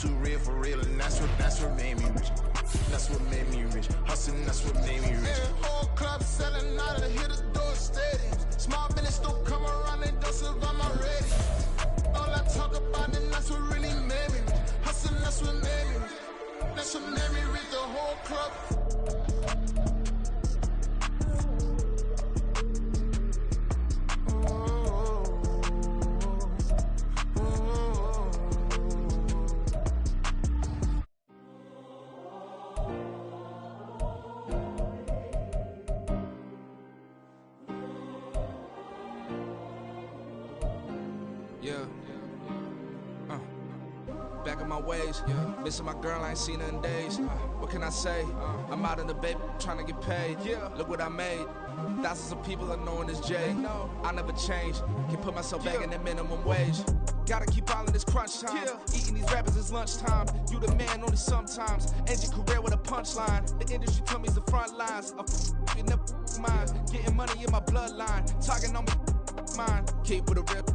too real for real, and that's what made me rich. That's what made me rich. Hustling, that's what made me rich. Yeah, whole club selling out of hit the door stadiums. Small business don't come around, they don't survive my rating. All I talk about, and that's what really made me rich. Hustling, that's what made me rich. That's what made me rich, the whole club. Back in my ways, missing my girl, I ain't seen her in days. What can I say? I'm out in the baby, trying to get paid. Look what I made. Thousands of people are knowing this Jay. I never change, can put myself back in the minimum wage. Gotta keep all in this crunch time. Eating these rappers is lunchtime. You the man only sometimes. End your career with a punchline. The industry told me it's the front lines. You never mind. Getting money in my bloodline. Talking on me, mine. Keep with a rip.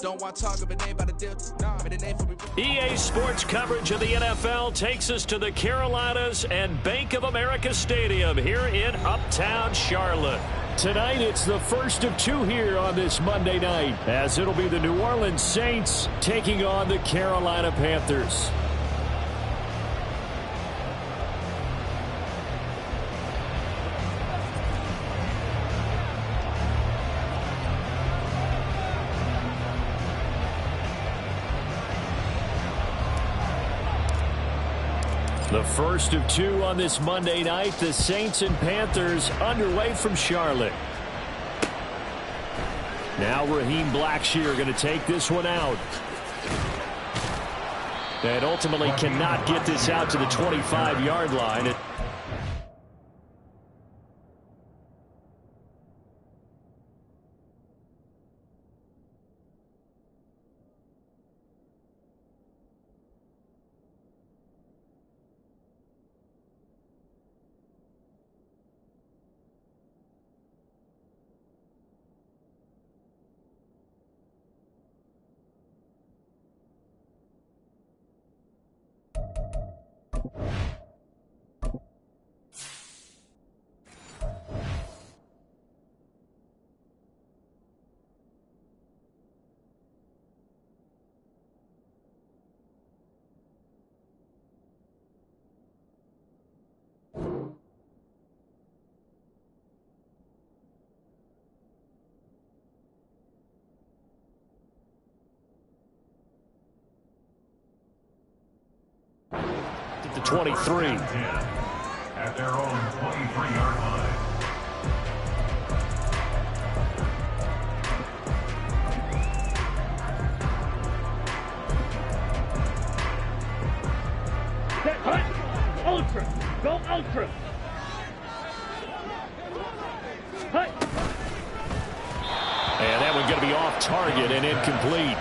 Don't want to talk if it ain't about a deal. But it ain't for me. EA Sports coverage of the NFL takes us to the Carolinas and Bank of America Stadium here in Uptown Charlotte. Tonight, it's the first of two here on this Monday night, as it'll be the New Orleans Saints taking on the Carolina Panthers. The first of two on this Monday night, the Saints and Panthers underway from Charlotte. Now Raheem Blackshear going to take this one out. And ultimately cannot get this out to the 25-yard line. The 23. At their own 23-yard line. Set, hut, ultra, go ultra. Hut. And that one's going to be off target and incomplete.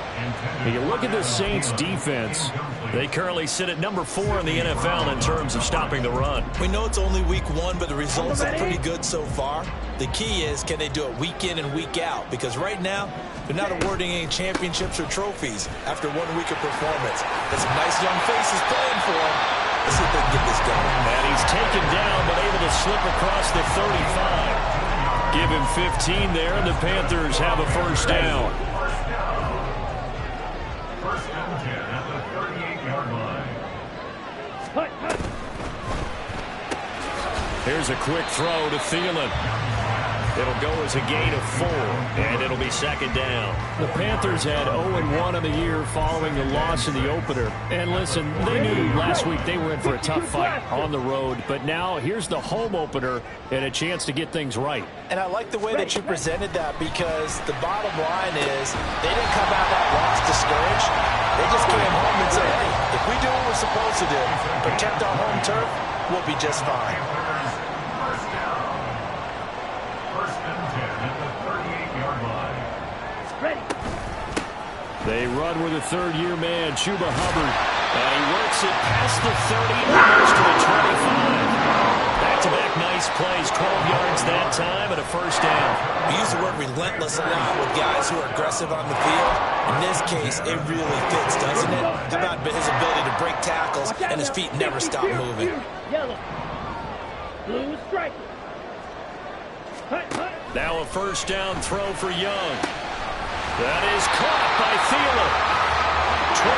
You look at the Saints defense. They currently sit at number 4 in the NFL in terms of stopping the run. We know it's only week 1, but the results are pretty good so far. The key is, can they do it week in and week out? Because right now, they're not awarding any championships or trophies after 1 week of performance. There's some nice young faces playing for them. Let's see if they can get this going. And he's taken down, but able to slip across the 35. Give him 15 there, and the Panthers have a first down. First and 10 at the 38-yard line. Here's a quick throw to Thielen. It'll go as a gain of 4, and it'll be second down. The Panthers had 0-1 on the year following the loss in the opener. And listen, they knew last week they were in for a tough fight on the road, but now here's the home opener and a chance to get things right. And I like the way that you presented that, because the bottom line is they didn't come out of that loss discouraged. They just came home and said, hey, if we do what we're supposed to do, protect our home turf, we'll be just fine. First down. First and 10 at the 38-yard line. Ready. They run with a third-year man, Chuba Hubbard. And he works it past the 30, almost to the 25. Back-to-back nice plays, 12 yards that time, and a first down. We use the word relentless a lot with guys who are aggressive on the field. In this case, it really fits, doesn't it? How about his ability to break tackles, and his feet never stop moving. Yellow. Blue striker. Now a first down throw for Young. That is caught by Thielen. 23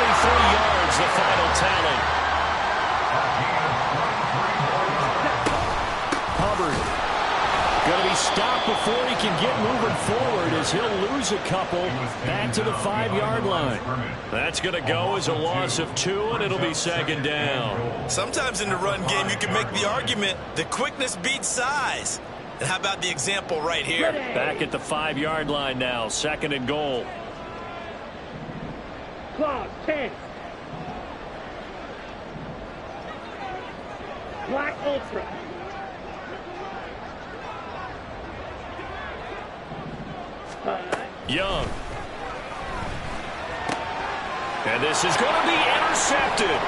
yards, the final tally. Hubbard going to be stopped before he can get moving forward as he'll lose a couple back to the 5-yard line. That's going to go as a loss of 2, and it'll be second down. Sometimes in the run game, you can make the argument that quickness beats size. And how about the example right here? Back at the 5-yard line now, second and goal. Clause 10. Black Ultra. Young. And this is going to be intercepted.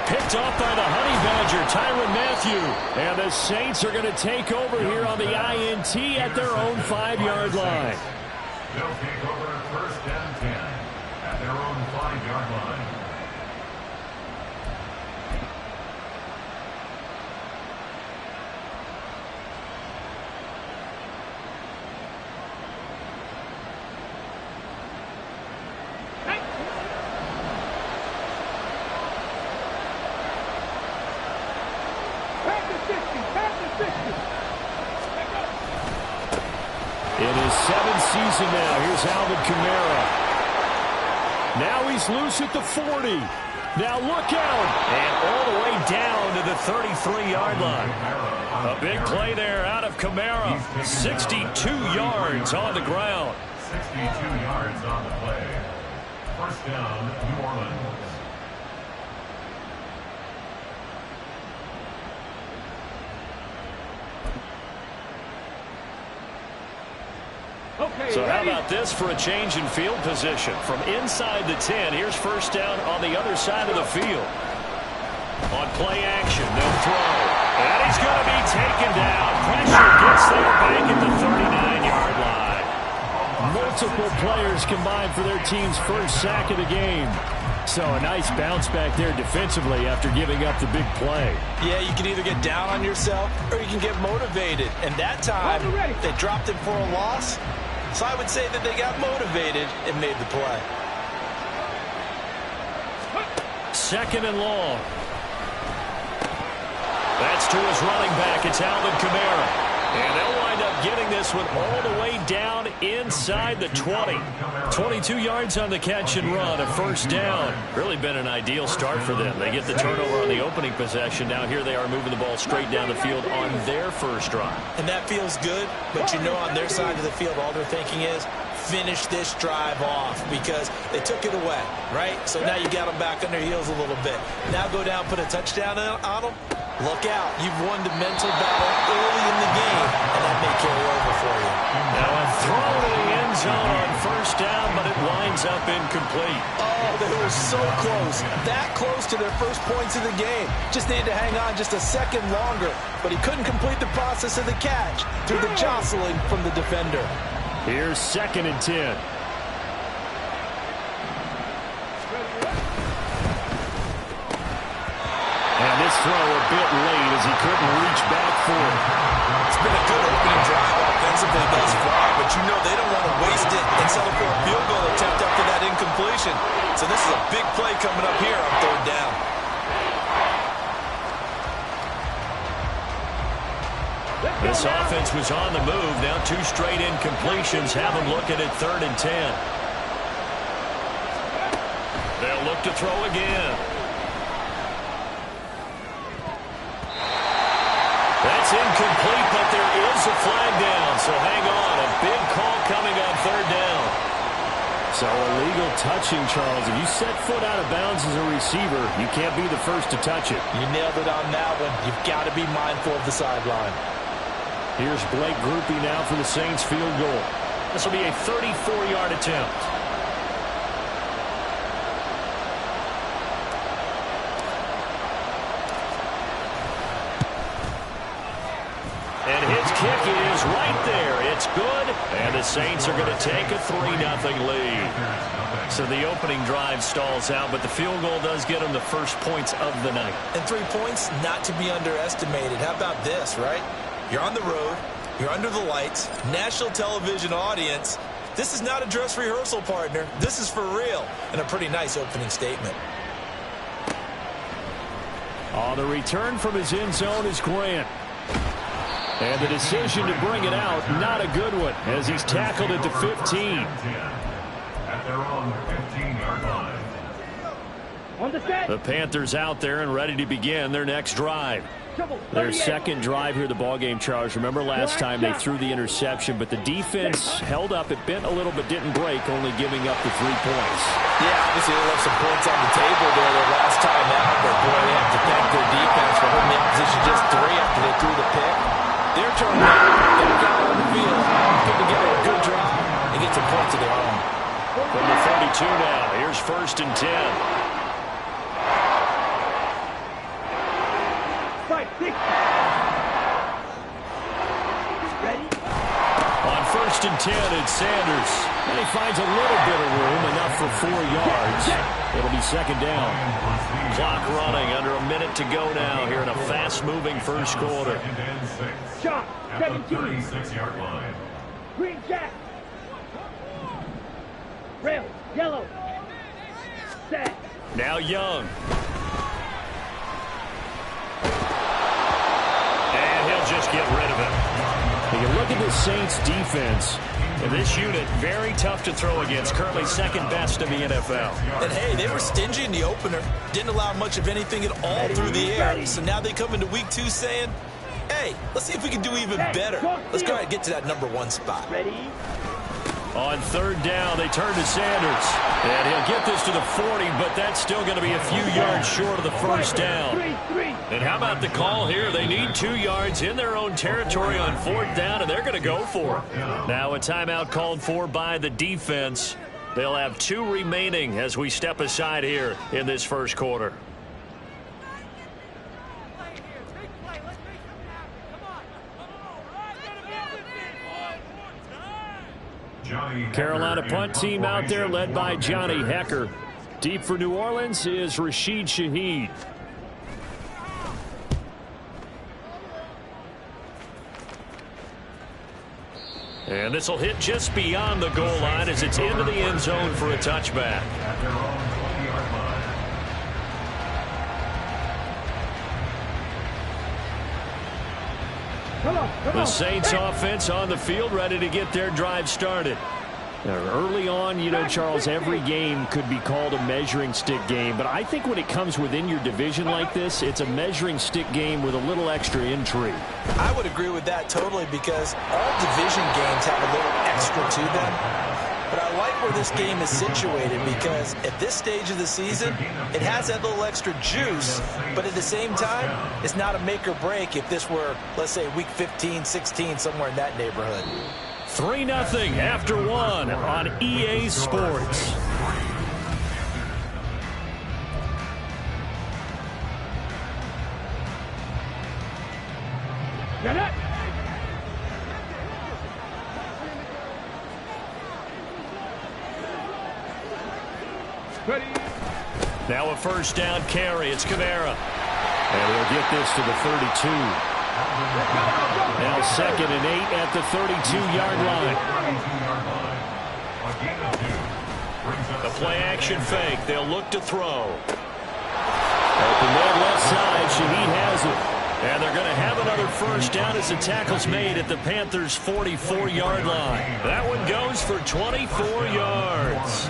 Picked off by the Honey Badger, Tyrann Mathieu. And the Saints are going to take over here on the INT at their own 5-yard line. They'll take over first and 10 at their own 5-yard line. In his 7th season now, here's Alvin Kamara. Now he's loose at the 40. Now look out. And all the way down to the 33-yard line. A big play there out of Kamara. 62 yards on the ground. 62 yards on the play. First down, New Orleans. So how about this for a change in field position? From inside the 10, here's first down on the other side of the field. On play action, they'll throw. And he's going to be taken down. Pressure gets there back at the 39-yard line. Multiple players combined for their team's first sack of the game. So a nice bounce back there defensively after giving up the big play. Yeah, you can either get down on yourself or you can get motivated. And that time, they dropped it for a loss. So I would say that they got motivated and made the play. Second and long. That's to his running back. It's Alvin Kamara. And they'll wind up getting this one all the way down inside the 20. 22 yards on the catch and run, a first down. Really been an ideal start for them. They get the turnover on the opening possession. Now here they are moving the ball straight down the field on their first drive. And that feels good, but you know on their side of the field, all they're thinking is finish this drive off because they took it away, right? So now you got them back on their heels a little bit. Now go down, put a touchdown on them. Look out. You've won the mental battle early in the game, and that may carry over for you. Now a throw to the end zone on first down, but it winds up incomplete. Oh, they were so close. That close to their first points of the game. Just needed to hang on just a second longer, but he couldn't complete the process of the catch through the jostling from the defender. Here's second and 10. And this throw a bit late as he couldn't reach back for it. It's been a good opening drive offensively thus far, but you know they don't want to waste it and settle for a field goal attempt after that incompletion. So this is a big play coming up here on third down. This offense was on the move. Now 2 straight incompletions have them looking at third and 10. They'll look to throw again. That's incomplete, but there is a flag down. So hang on. A big call coming on third down. So illegal touching, Charles. If you set foot out of bounds as a receiver, you can't be the first to touch it. You nailed it on that one. You've got to be mindful of the sideline. Here's Blake Grupe now for the Saints field goal. This will be a 34-yard attempt. And hits kick is right there. It's good, and the Saints are going to take a 3-0 lead. So the opening drive stalls out, but the field goal does get them the first points of the night. And 3 points, not to be underestimated. How about this, right? You're on the road. You're under the lights. National television audience. This is not a dress rehearsal, partner. This is for real. And a pretty nice opening statement. On the return from his end zone is Grant. And the decision to bring it out, not a good one, as he's tackled at the 15. At their own 15-yard line. On the set. The Panthers out there and ready to begin their next drive. Their second drive here, the ballgame, Charles. Remember last time they threw the interception, but the defense held up. It bent a little but didn't break, only giving up the 3 points. Yeah, obviously they left some points on the table there their last time out, but boy, they have to thank their defense for holding in position just 3 after they threw the pick. Their turn back out on the field, put together a good drive, and get some points of their own. From the 32 now, here's 1st and 10. Ready? On 1st and 10, it's Sanders. And he finds a little bit of room, enough for 4 yards. It'll be 2nd down. Clock running, under a minute to go now here in a fast-moving first quarter. Shot. 17. 36-yard line. Green jack. Rail. Yellow. Set. Now Young. And he'll just get rid of it. You look at the Saints defense. And this unit, very tough to throw against. Currently 2nd best in the NFL. And hey, they were stingy in the opener. Didn't allow much of anything at all through the air. So now they come into week 2 saying, hey, let's see if we can do even better. Let's go ahead and get to that number 1 spot. Ready? On 3rd down, they turn to Sanders. And he'll get this to the 40, but that's still going to be a few yards short of the 1st down. And how about the call here? They need 2 yards in their own territory on 4th down, and they're going to go for it. Now a timeout called for by the defense. They'll have 2 remaining as we step aside here in this first quarter. Carolina punt team out there led by Johnny Hecker. Deep for New Orleans is Rashid Shaheed. And this will hit just beyond the goal line as it's into the end zone for a touchback. The Saints offense on the field ready to get their drive started. Now, early on, you know, Charles, every game could be called a measuring stick game. But I think when it comes within your division like this, it's a measuring stick game with a little extra intrigue. I would agree with that totally because all division games have a little extra to them. But I like where this game is situated because at this stage of the season, it has that little extra juice, but at the same time, it's not a make or break if this were, let's say, week 15, 16, somewhere in that neighborhood. 3-0 after 1 on EA Sports. Get it. Ready. Now a 1st down carry. It's Kamara. And he'll get this to the 32. Now 2nd and 8 at the 32-yard line. The play-action fake. They'll look to throw. Open man left side. Shaheed has it. And they're going to have another 1st down as the tackle's made at the Panthers' 44-yard line. That one goes for 24 yards.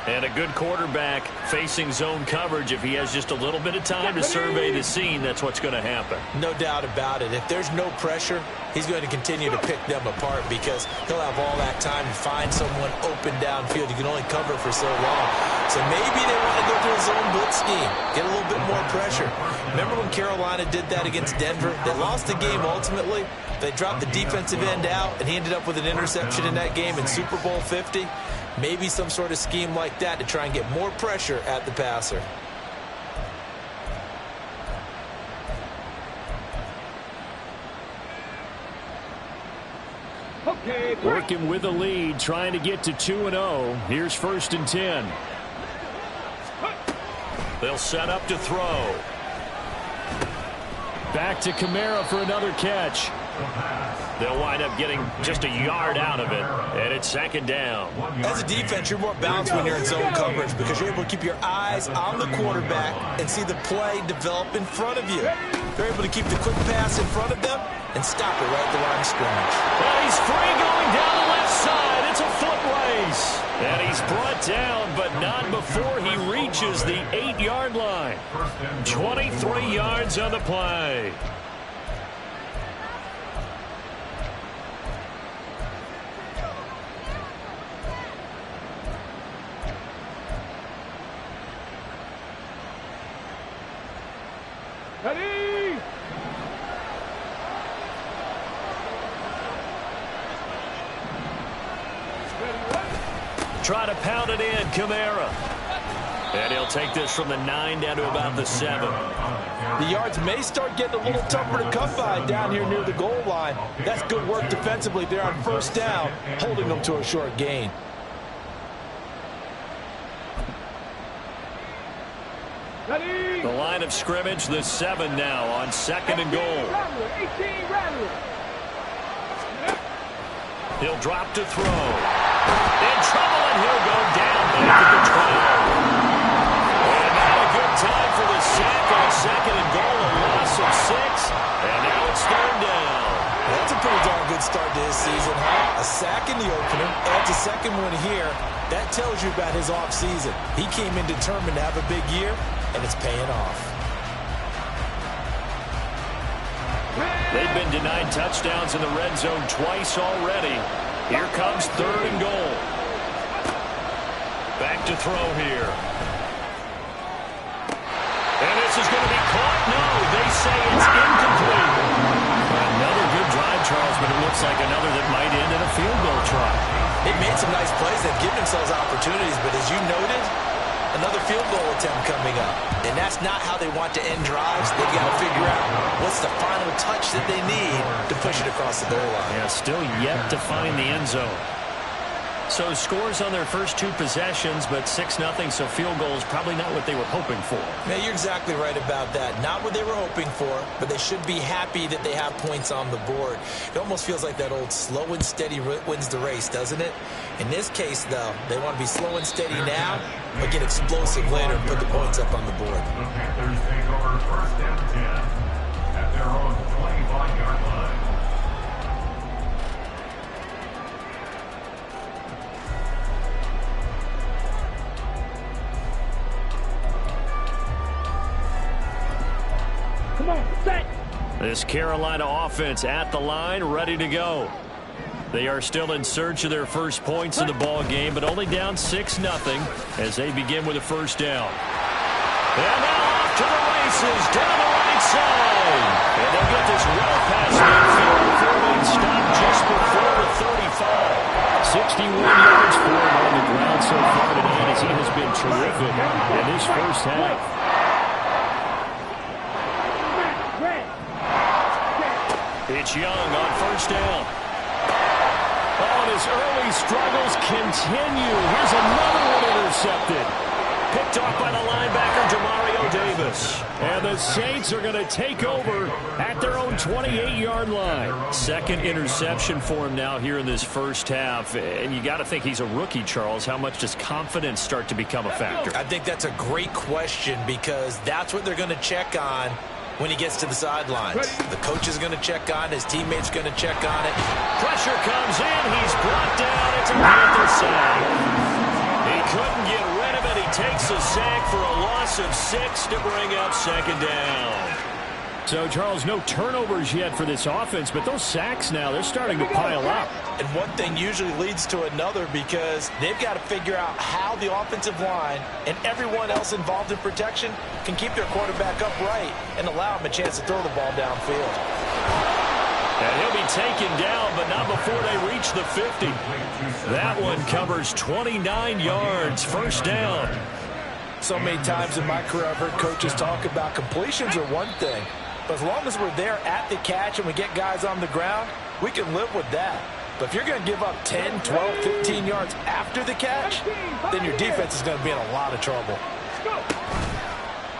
And a good quarterback facing zone coverage. If he has just a little bit of time to survey the scene, that's what's going to happen. No doubt about it. If there's no pressure, he's going to continue to pick them apart because he'll have all that time to find someone open downfield. You can only cover for so long. So maybe they want to go through a zone blitz scheme, get a little bit more pressure. Remember when Carolina did that against Denver? They lost the game ultimately. They dropped the defensive end out, and he ended up with an interception in that game in Super Bowl 50. Maybe some sort of scheme like that to try and get more pressure at the passer. Working with the lead, trying to get to 2-0. Here's 1st and 10. They'll set up to throw. Back to Kamara for another catch. They'll wind up getting just a yard out of it, and it's 2nd down. As a defense, you're more balanced when you're in zone coverage because you're able to keep your eyes on the quarterback and see the play develop in front of you. They're able to keep the quick pass in front of them and stop it right at the line of scrimmage. And he's free going down the left side. It's a foot race. And he's brought down, but not before he reaches the 8-yard line. 23 yards on the play. Ready? Try to pound it in, Kamara. And he'll take this from the 9 down to about the 7. The yards may start getting a little tougher to come by down here near the goal line. That's good work defensively there on 1st down, holding them to a short gain. The line of scrimmage, the 7 now on 2nd and goal. He'll drop to throw. In trouble, and he'll go down back at the 12. And not a good time for the sack on 2nd and goal, a loss of 6. And now it's 3rd down. That's a pretty darn good start to his season, huh? A sack in the opener, adds a 2nd one here. That tells you about his offseason. He came in determined to have a big year, and it's paying off. They've been denied touchdowns in the red zone twice already. Here comes 3rd and goal. Back to throw here. And this is going to be caught. No, they say it's incomplete. Another good drive, Charles, but it looks like another that might end in a field goal try. They've made some nice plays. They've given themselves opportunities, but as you noted, another field goal attempt coming up. And that's not how they want to end drives. They've got to figure out what's the final touch that they need to push it across the goal line. Yeah, still yet to find the end zone. So scores on their first 2 possessions, but 6-0, so field goal is probably not what they were hoping for. Yeah, you're exactly right about that. Not what they were hoping for, but they should be happy that they have points on the board. It almost feels like that old slow and steady wins the race, doesn't it? In this case, though, they want to be slow and steady now, but get explosive later and put the points up on the board. The Panthers take over 1st and 10 at their own 25-yard line. Come on, set. This Carolina offense at the line, ready to go. They are still in search of their first points in the ball game, but only down 6-0 as they begin with a 1st down. And now off to the races down the right side. And they'll get this well past midfield before being stopped just before the 35. 61 yards for him on the ground so far tonight as he has been terrific in this first half. It's Young on 1st down. Oh, and his early struggles continue. Here's another one intercepted. Picked off by the linebacker, Demario Davis. And the Saints are going to take over at their own 28-yard line. 2nd interception for him now here in this first half. And you got to think he's a rookie, Charles. How much does confidence start to become a factor? I think that's a great question because that's what they're going to check on when he gets to the sidelines. The coach is going to check on it. His teammates going to check on it. Pressure comes in. He's brought down. It's a Panther sack. He couldn't get rid of it. He takes a sack for a loss of 6 to bring up 2nd down. So, Charles, no turnovers yet for this offense, but those sacks now, they're starting to pile up. And one thing usually leads to another because they've got to figure out how the offensive line and everyone else involved in protection can keep their quarterback upright and allow him a chance to throw the ball downfield. And he'll be taken down, but not before they reach the 50. That one covers 29 yards, 1st down. So many times in my career I've heard coaches talk about completions are one thing, but as long as we're there at the catch and we get guys on the ground, we can live with that. But if you're going to give up 10, 12, 15 yards after the catch, then your defense is going to be in a lot of trouble.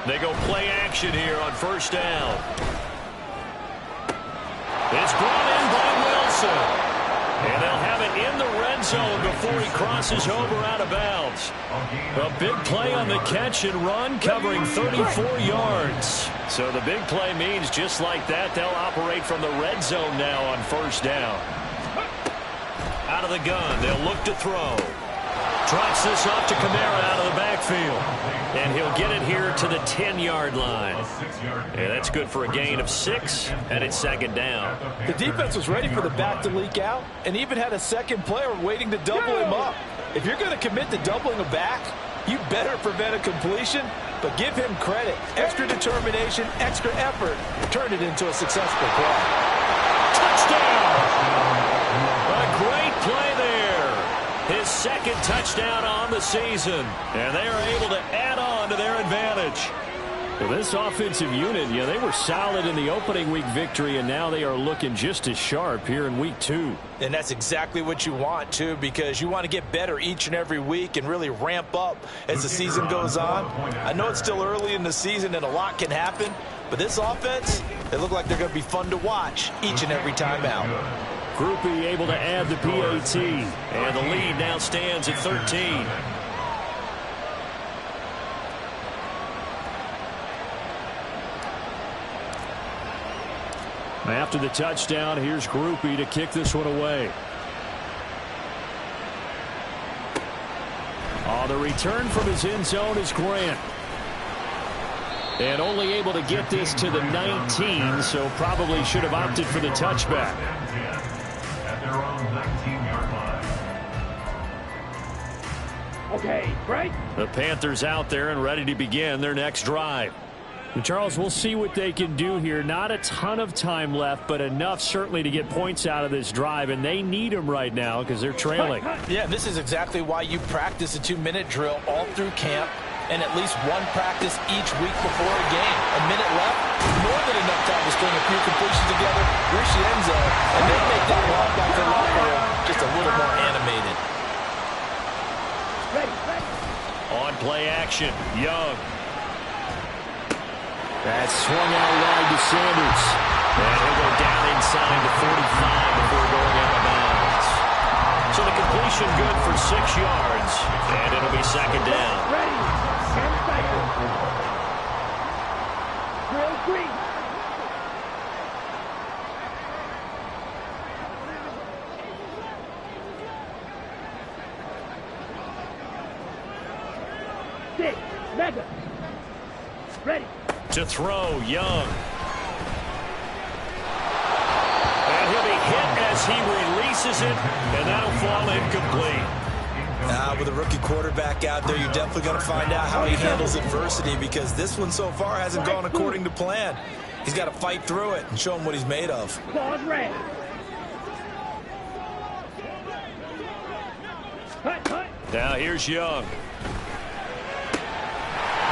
They go play action here on first down. It's brought in by Wilson. And they'll have it in the red zone before he crosses over out of bounds. A big play on the catch and run, covering 34 yards. So the big play means just like that, they'll operate from the red zone now on first down. Out of the gun, they'll look to throw. Drops this off to Kamara out of the backfield. And he'll get it here to the 10-yard line. And that's good for a gain of 6, and it's second down. The defense was ready for the back to leak out and even had a second player waiting to double him up. If you're going to commit to doubling a back, you better prevent a completion, but give him credit. Extra determination, extra effort, turn it into a successful play. Touchdown! A great play there. His second touchdown on the season. And they are able to add on to their advantage. Well, this offensive unit, they were solid in the opening week victory, and now they are looking just as sharp here in week 2. And that's exactly what you want, too, because you want to get better each and every week and really ramp up as the season goes on. I know it's still early in the season and a lot can happen, but this offense, they look like they're going to be fun to watch each and every time out. Groupie able to add the PAT, and the lead now stands at 13. After the touchdown, here's Groupie to kick this one away. The return from his end zone is Grant. And only able to get this to the 19, so probably should have opted for the touchback. At their own 19-yard line. Okay, right? The Panthers out there and ready to begin their next drive. And Charles, we'll see what they can do here. Not a ton of time left, but enough certainly to get points out of this drive, and they need them right now because they're trailing. Yeah, this is exactly why you practice a 2-minute drill all through camp and at least one practice each week before a game. A minute left, more than enough time to string a few completions together, reach the end zone, and then make that walk back to the locker room just a little more animated. On play action, Young. That's swung out wide to Sanders. And he'll go down inside the 45 before going out of bounds. So the completion good for 6 yards. And it'll be second down. Ready. And cycle. Drill 3. Six. Mega. Ready. To throw, Young. And he'll be hit as he releases it, and that'll fall incomplete. With a rookie quarterback out there, you're definitely going to find out how he handles adversity, because this one so far hasn't gone according to plan. He's got to fight through it and show him what he's made of. Pause red. Now here's Young.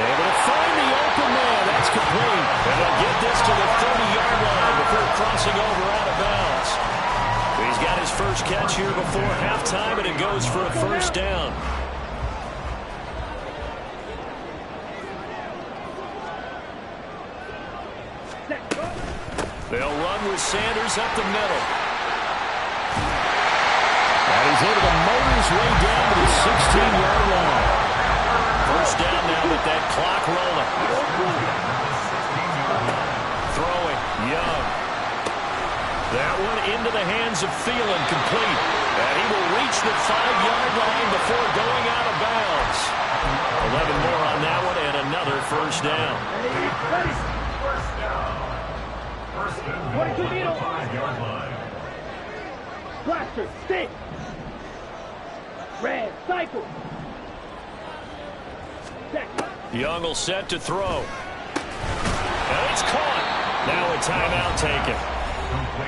Able to find the open man. That's complete. And they'll get this to the 30-yard line before crossing over out of bounds. He's got his first catch here before halftime, and it goes for a first down. They'll run with Sanders up the middle. And he's able to motor his way down to the 16-yard line. First down now with that clock rolling. Throwing, Young. That one into the hands of Thielen, complete. And he will reach the 5-yard line before going out of bounds. 11 more on that one, and another first down. Ready. First down. First and 22 5-yard line. Blaster, stick. Red, cycle. Young will set to throw. And it's caught. Now a timeout taken.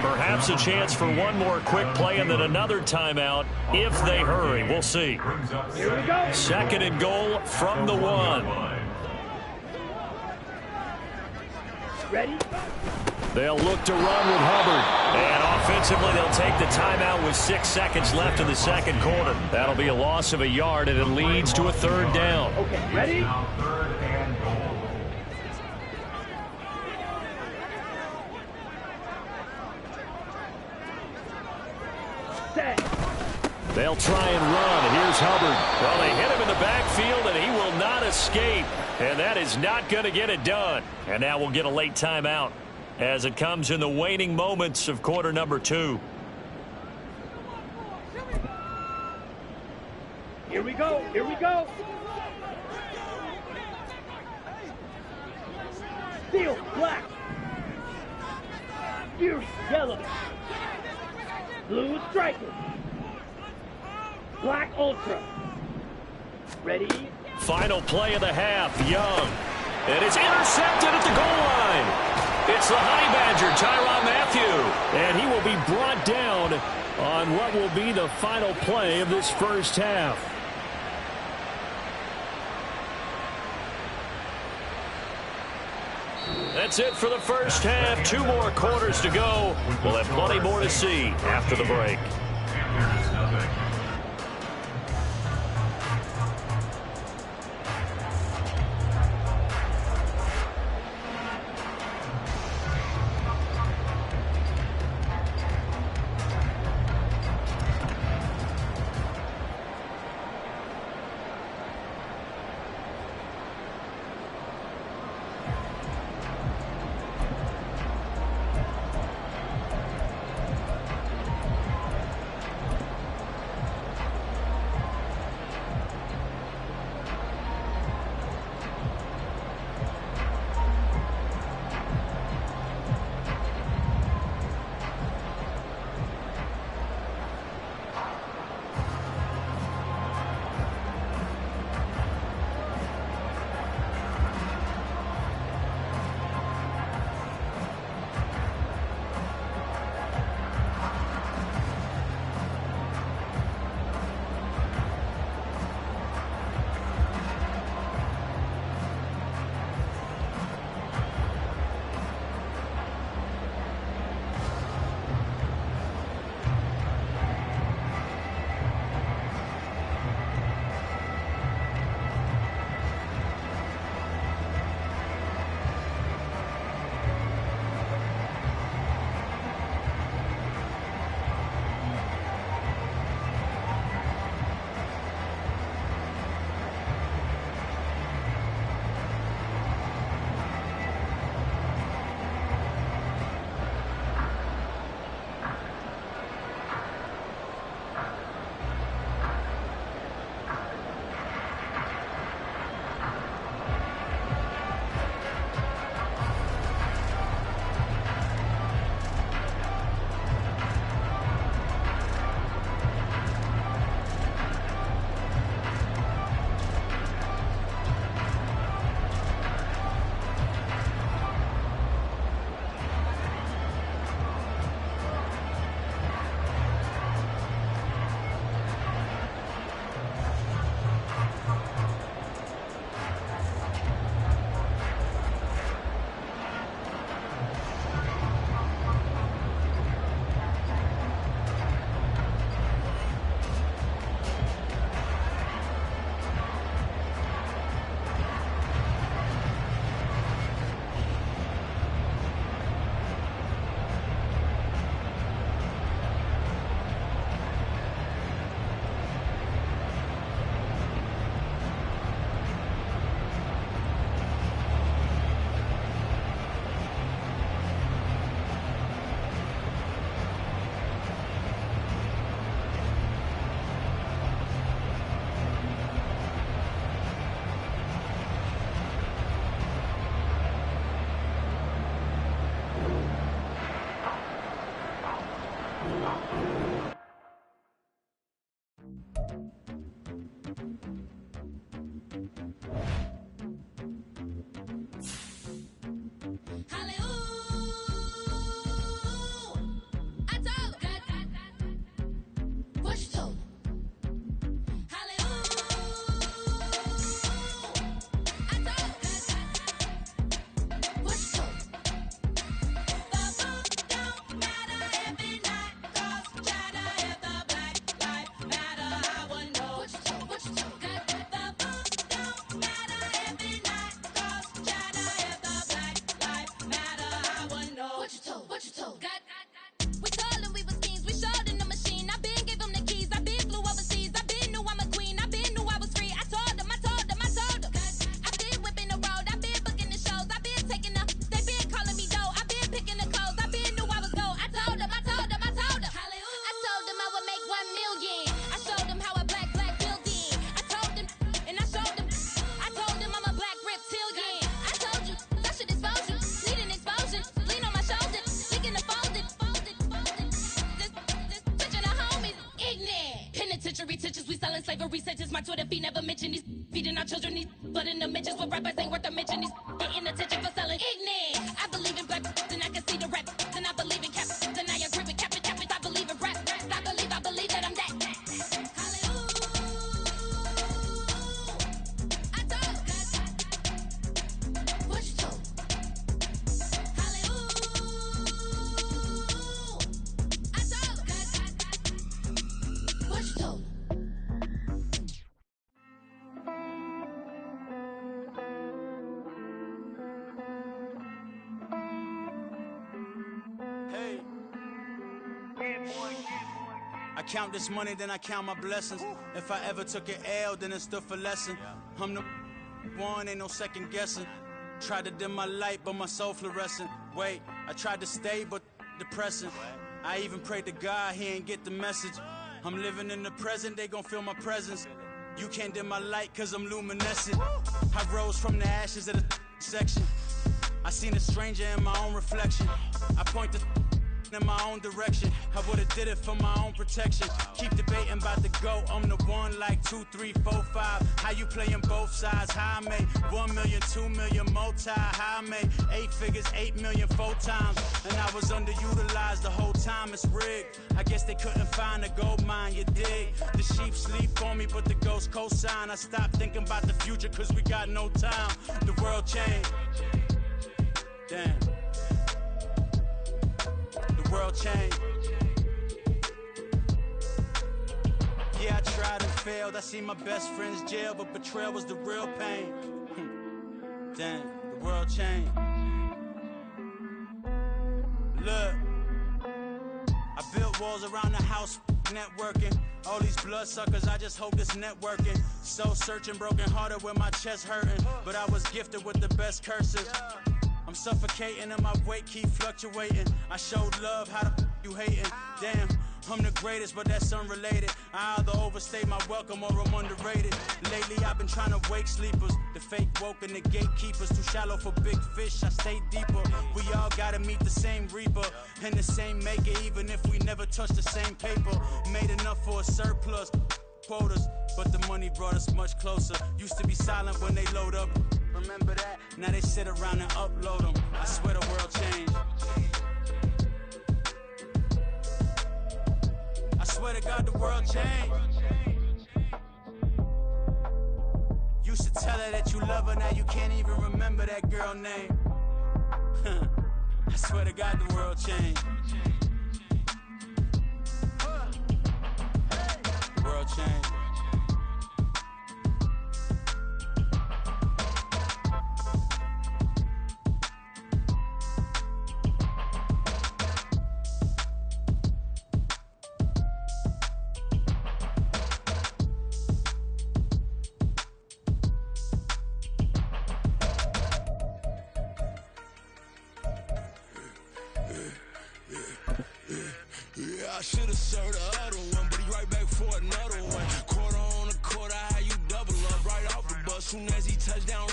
Perhaps a chance for one more quick play and then another timeout if they hurry. We'll see. Here we go. Second and goal from the 1. Ready? They'll look to run with Hubbard. And off Offensively, they'll take the timeout with 6 seconds left in the second quarter. That'll be a loss of a yard, and it leads to a third down. Okay, ready? Now third and goal. Set. They'll try and run. Here's Hubbard. Well, they hit him in the backfield, and he will not escape. And that is not going to get it done. And now we'll get a late timeout as it comes in the waning moments of quarter number 2. Here we go. Here we go. Steel, black. Fury, yellow. Blue, striker. Black, ultra. Ready? Final play of the half. Young. And it's intercepted at the goal line. It's the Honey Badger, Tyrann Mathieu. And he will be brought down on what will be the final play of this first half. That's it for the first half. 2 more quarters to go. We'll have plenty more to see after the break. And there's nothing. But in the mentions with rappers ain't worth a mention. These getting attention for selling ignorant. I believe in black and I can see the rap. And I believe in cap. And I agree with cap. I believe in rap. I believe that I'm that. I count this money, then I count my blessings. If I ever took an L, then it stood for lesson. I'm the one, ain't no second guessing. Tried to dim my light, but my soul fluorescent. Wait, I tried to stay, but depressing. I even prayed to God, he ain't get the message. I'm living in the present, they gon' feel my presence. You can't dim my light, cause I'm luminescent. I rose from the ashes of the section. I seen a stranger in my own reflection. I point the in my own direction. I would've did it for my own protection. Keep debating about the GOAT. I'm the one like 2, 3, 4, 5. How you playing both sides? How I made 1 million, 2 million, multi. How I made 8 figures, 8 million, 4 times. And I was underutilized the whole time. It's rigged. I guess they couldn't find a gold mine, you dig? The sheep sleep on me, but the ghost cosign. I stopped thinking about the future, cause we got no time. The world changed. Damn. The world changed. Yeah, I tried and failed. I seen my best friends jail, but betrayal was the real pain. Damn, the world changed. Look, I built walls around the house, networking. All these bloodsuckers, I just hope this networking. Soul searching, broken hearted with my chest hurting. But I was gifted with the best curses. I'm suffocating and my weight keep fluctuating. I showed love, how the you hating? Damn, I'm the greatest, but that's unrelated. I either overstay my welcome or I'm underrated. Lately I've been trying to wake sleepers. The fake woke and the gatekeepers. Too shallow for big fish, I stay deeper. We all gotta meet the same reaper and the same maker, even if we never touch the same paper. Made enough for a surplus quotas, but the money brought us much closer. Used to be silent when they load up. Remember that? Now they sit around and upload them. I swear the world changed. I swear to God the world changed. Used to tell her that you love her, now you can't even remember that girl name. I swear to God the world changed. The world changed. I should've served the other one, but he right back for another one. Quarter on a quarter, how you double up right off the bus. Soon as he touched down,